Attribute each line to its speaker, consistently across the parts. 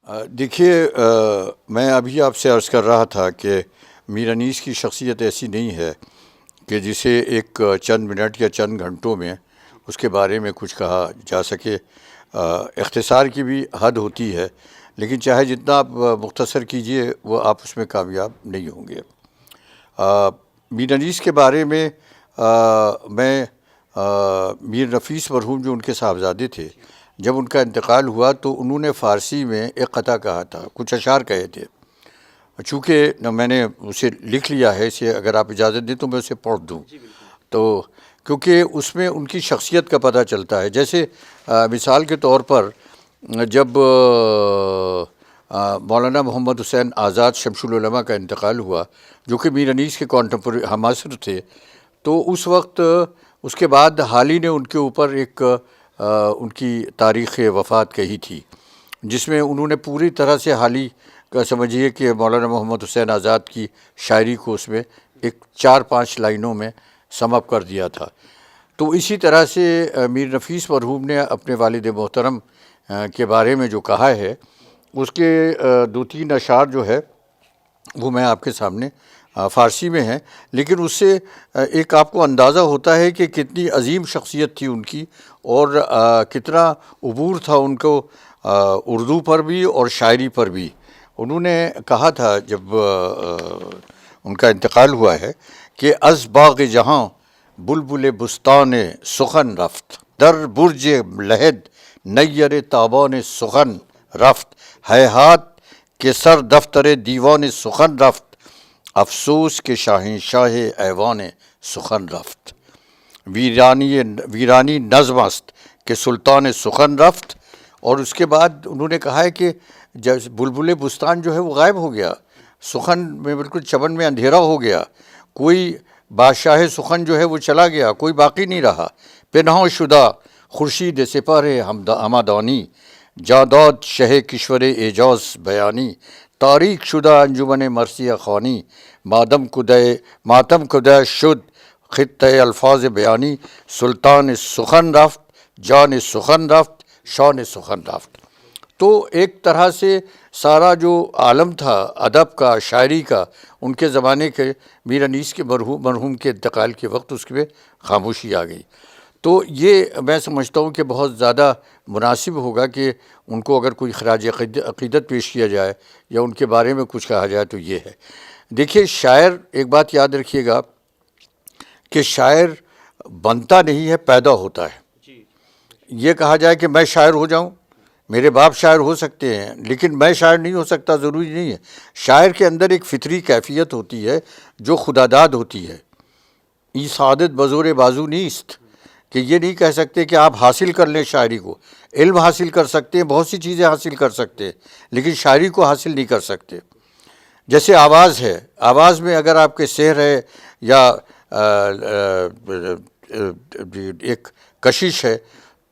Speaker 1: دیکھیے، میں ابھی آپ سے عرض کر رہا تھا کہ میر انیس کی شخصیت ایسی نہیں ہے کہ جسے ایک چند منٹ یا چند گھنٹوں میں اس کے بارے میں کچھ کہا جا سکے۔ اختصار کی بھی حد ہوتی ہے، لیکن چاہے جتنا آپ مختصر کیجئے وہ آپ اس میں کامیاب نہیں ہوں گے۔ میر انیس کے بارے میں میں میر نفیس مرحوم جو ان کے صاحبزادے تھے، جب ان کا انتقال ہوا تو انہوں نے فارسی میں ایک قطعہ کہا تھا، کچھ اشعار کہے تھے۔ چونکہ میں نے اسے لکھ لیا ہے، اسے اگر آپ اجازت دیں تو میں اسے پڑھ دوں، تو کیونکہ اس میں ان کی شخصیت کا پتہ چلتا ہے۔ جیسے مثال کے طور پر جب مولانا محمد حسین آزاد شمس العلماء کا انتقال ہوا، جو کہ میر انیس کے کانٹمپوری ہمعصر تھے، تو اس وقت اس کے بعد حالی نے ان کے اوپر ایک ان کی تاریخ وفات کہی تھی، جس میں انہوں نے پوری طرح سے حالی کا سمجھیے کہ مولانا محمد حسین آزاد کی شاعری کو اس میں ایک 4-5 لائنوں میں سم اپ کر دیا تھا۔ تو اسی طرح سے میر نفیس مرحوم نے اپنے والد محترم کے بارے میں جو کہا ہے، اس کے 2-3 اشعار جو ہے وہ میں آپ کے سامنے فارسی میں ہے، لیکن اس سے ایک آپ کو اندازہ ہوتا ہے کہ کتنی عظیم شخصیت تھی ان کی، اور کتنا عبور تھا ان کو اردو پر بھی اور شاعری پر بھی۔ انہوں نے کہا تھا جب ان کا انتقال ہوا ہے کہ از باغ جہاں بلبل بستان سخن رفت، در برج لحد نیر تابان سخن رفت، ہیہات کہ سر دفتر دیوان سخن رفت، افسوس کے شاہنشاہ ایوان سخن رفت، ویرانی نظم است کہ سلطان سخن رفت۔ اور اس کے بعد انہوں نے کہا ہے کہ جب بلبل بستان جو ہے وہ غائب ہو گیا، سخن میں بالکل چمن میں اندھیرا ہو گیا، کوئی بادشاہ سخن جو ہے وہ چلا گیا، کوئی باقی نہیں رہا۔ پنہاں شدہ خورشید سپہر ہمادانی، جاداد شہ کشور اعجاز بیانی، تاریک شدہ انجمن مرثیہ خوانی، ماتم کدہ شد خطۂ الفاظ بیانی، سلطان سخن رفت، جان سخن رفت، شان سخن رفت۔ تو ایک طرح سے سارا جو عالم تھا ادب کا، شاعری کا، ان کے زمانے کے میر انیس کے مرحوم کے انتقال کے وقت اس میں خاموشی آ گئی۔ تو یہ میں سمجھتا ہوں کہ بہت زیادہ مناسب ہوگا کہ ان کو اگر کوئی خراج عقیدت پیش کیا جائے یا ان کے بارے میں کچھ کہا جائے تو یہ ہے۔ دیکھیے، شاعر، ایک بات یاد رکھیے گا کہ شاعر بنتا نہیں ہے، پیدا ہوتا ہے۔ یہ کہا جائے کہ میں شاعر ہو جاؤں، میرے باپ شاعر ہو سکتے ہیں لیکن میں شاعر نہیں ہو سکتا، ضروری نہیں ہے۔ شاعر کے اندر ایک فطری کیفیت ہوتی ہے جو خداداد ہوتی ہے۔ ای سعادت بزور بازو نیست، کہ یہ نہیں کہہ سکتے کہ آپ حاصل کر لیں شاعری کو۔ علم حاصل کر سکتے ہیں، بہت سی چیزیں حاصل کر سکتے ہیں، لیکن شاعری کو حاصل نہیں کر سکتے۔ جیسے آواز ہے، آواز میں اگر آپ کے سحر ہے یا ایک کشش ہے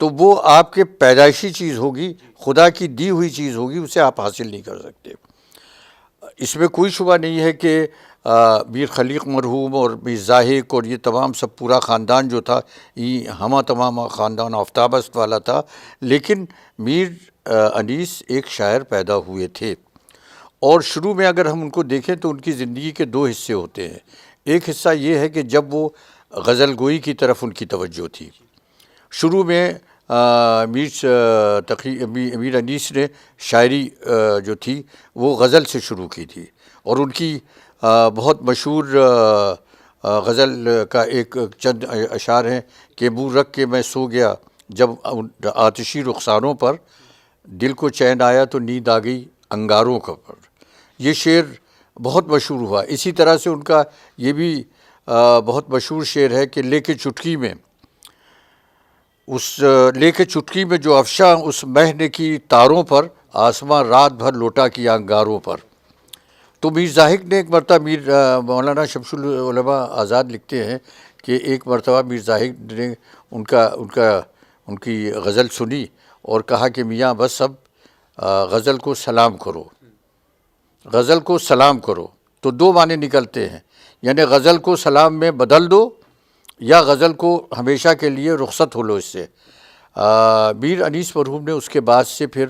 Speaker 1: تو وہ آپ کے پیدائشی چیز ہوگی، خدا کی دی ہوئی چیز ہوگی، اسے آپ حاصل نہیں کر سکتے۔ اس میں کوئی شبہ نہیں ہے کہ میر خلیق مرحوم اور میر زاہد اور یہ تمام سب پورا خاندان جو تھا، یہ ہمہ تمام خاندان آفتاب است والا تھا، لیکن میر انیس ایک شاعر پیدا ہوئے تھے۔ اور شروع میں اگر ہم ان کو دیکھیں تو ان کی زندگی کے 2 حصے ہوتے ہیں۔ ایک حصہ یہ ہے کہ جب وہ غزل گوئی کی طرف ان کی توجہ تھی۔ شروع میں میر انیس نے شاعری جو تھی وہ غزل سے شروع کی تھی، اور ان کی بہت مشہور غزل کا ایک چند اشعار ہیں کہ منہ رکھ کے میں سو گیا جب آتشی رخساروں پر، دل کو چین آیا تو نیند آ گئی انگاروں کا پر۔ یہ شعر بہت مشہور ہوا۔ اسی طرح سے ان کا یہ بھی بہت مشہور شعر ہے کہ لے کے چٹکی میں جو افشاں اس مہ نے کی تاروں پر، آسماں رات بھر لوٹا کیا انگاروں پر۔ تو میر زاہد نے ایک مرتبہ مولانا شمس العلماء آزاد لکھتے ہیں کہ ایک مرتبہ میر زاہد نے ان کی غزل سنی اور کہا کہ میاں بس اب غزل کو سلام کرو، غزل کو سلام کرو۔ تو 2 معنی نکلتے ہیں، یعنی غزل کو سلام میں بدل دو یا غزل کو ہمیشہ کے لیے رخصت ہو لو اس سے۔ میر انیس مرحوم نے اس کے بعد سے پھر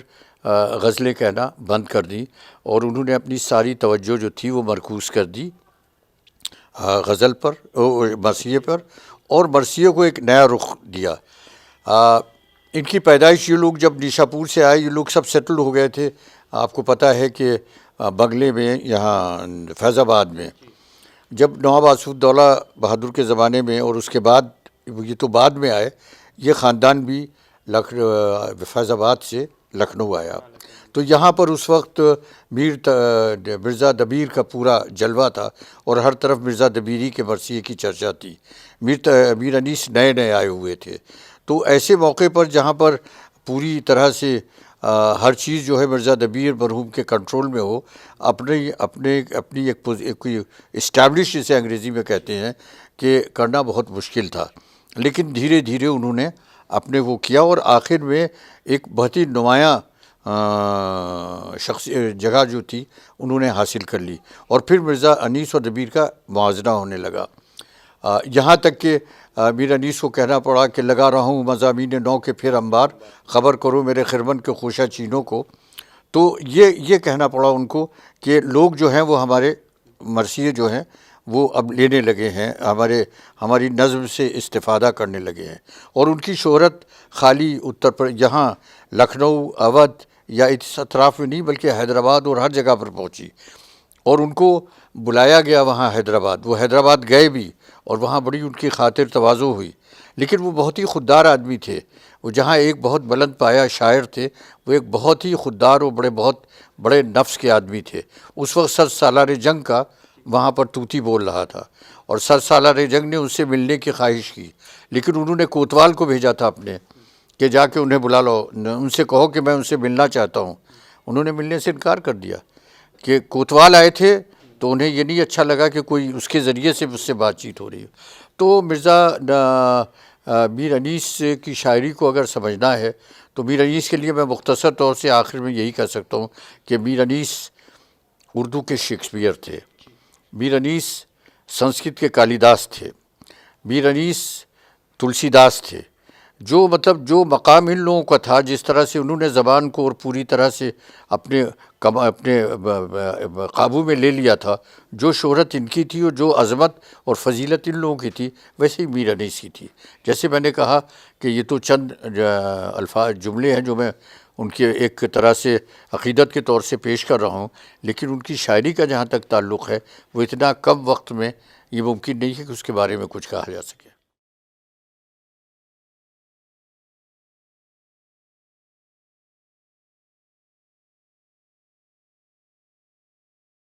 Speaker 1: غزلیں کہنا بند کر دیں اور انہوں نے اپنی ساری توجہ جو تھی وہ مرکوز کر دی غزل پر، مرثیے پر، اور مرثیے کو ایک نیا رخ دیا۔ ان کی پیدائش یہ لوگ جب نیشاپور سے آئے، یہ لوگ سب سیٹل ہو گئے تھے، آپ کو پتہ ہے کہ بنگلے میں یہاں فیض آباد میں، جب نواب آصفالدولہ بہادر کے زمانے میں، اور اس کے بعد یہ تو بعد میں آئے، یہ خاندان بھی فیض آباد سے لکھنؤ آیا، تو یہاں پر اس وقت مرزا دبیر کا پورا جلوہ تھا اور ہر طرف مرزا دبیری کے مرثیے کی چرچا تھی۔ میر انیس نئے نئے آئے ہوئے تھے، تو ایسے موقع پر جہاں پر پوری طرح سے ہر چیز جو ہے مرزا دبیر مرحوم کے کنٹرول میں ہو، اپنی ایک اسٹیبلش جسے انگریزی میں کہتے ہیں کہ کرنا بہت مشکل تھا، لیکن دھیرے دھیرے انہوں نے اپنے وہ کیا اور آخر میں ایک بہت ہی نمایاں جگہ جو تھی انہوں نے حاصل کر لی، اور پھر مرزا انیس اور دبیر کا موازنہ ہونے لگا، یہاں تک کہ میر انیس کو کہنا پڑا کہ لگا رہا ہوں مضامین نو کے پھر انبار، خبر کرو میرے خرمن کے خوشہ چینوں کو، تو یہ کہنا پڑا ان کو کہ لوگ جو ہیں وہ ہمارے مرثیے جو ہیں وہ اب لینے لگے ہیں، ہماری نظم سے استفادہ کرنے لگے ہیں، اور ان کی شہرت خالی یہاں لکھنؤ، اودھ یا اس اطراف میں نہیں بلکہ حیدرآباد اور ہر جگہ پر پہنچی، اور ان کو بلایا گیا وہاں حیدرآباد، وہ حیدرآباد گئے بھی اور وہاں بڑی ان کی خاطر تواضع ہوئی، لیکن وہ بہت ہی خوددار آدمی تھے، وہ جہاں ایک بہت بلند پایہ شاعر تھے، وہ ایک بہت ہی خوددار اور بہت بڑے نفس کے آدمی تھے۔ اس وقت سر سالار جنگ کا وہاں پر طوطی بول رہا تھا، اور سر سالار جنگ نے ان سے ملنے کی خواہش کی، لیکن انہوں نے کوتوال کو بھیجا تھا اپنے کہ جا کے انہیں بلا لو، ان سے کہو کہ میں ان سے ملنا چاہتا ہوں، انہوں نے ملنے سے انکار کر دیا کہ کوتوال آئے تھے تو انہیں یہ نہیں اچھا لگا کہ کوئی اس کے ذریعے سے مجھ سے بات چیت ہو رہی ہے۔ تو میر انیس کی شاعری کو اگر سمجھنا ہے تو میر انیس کے لیے میں مختصر طور سے آخر میں یہی کہہ سکتا ہوں کہ میر انیس اردو کے شیکسپیئر تھے، میر انیس سنسکرت کے کالیداس تھے، میر انیس تلسی داس تھے، جو مقام ان لوگوں کا تھا، جس طرح سے انہوں نے زبان کو اور پوری طرح سے اپنے قابو میں لے لیا تھا، جو شہرت ان کی تھی اور جو عظمت اور فضیلت ان لوگوں کی تھی ویسے ہی میر انیس کی تھی۔ جیسے میں نے کہا کہ یہ تو چند جملے ہیں جو میں ان کے ایک طرح سے عقیدت کے طور سے پیش کر رہا ہوں، لیکن ان کی شاعری کا جہاں تک تعلق ہے وہ اتنا کم وقت میں یہ ممکن نہیں ہے کہ اس کے بارے میں کچھ کہا جا سکے۔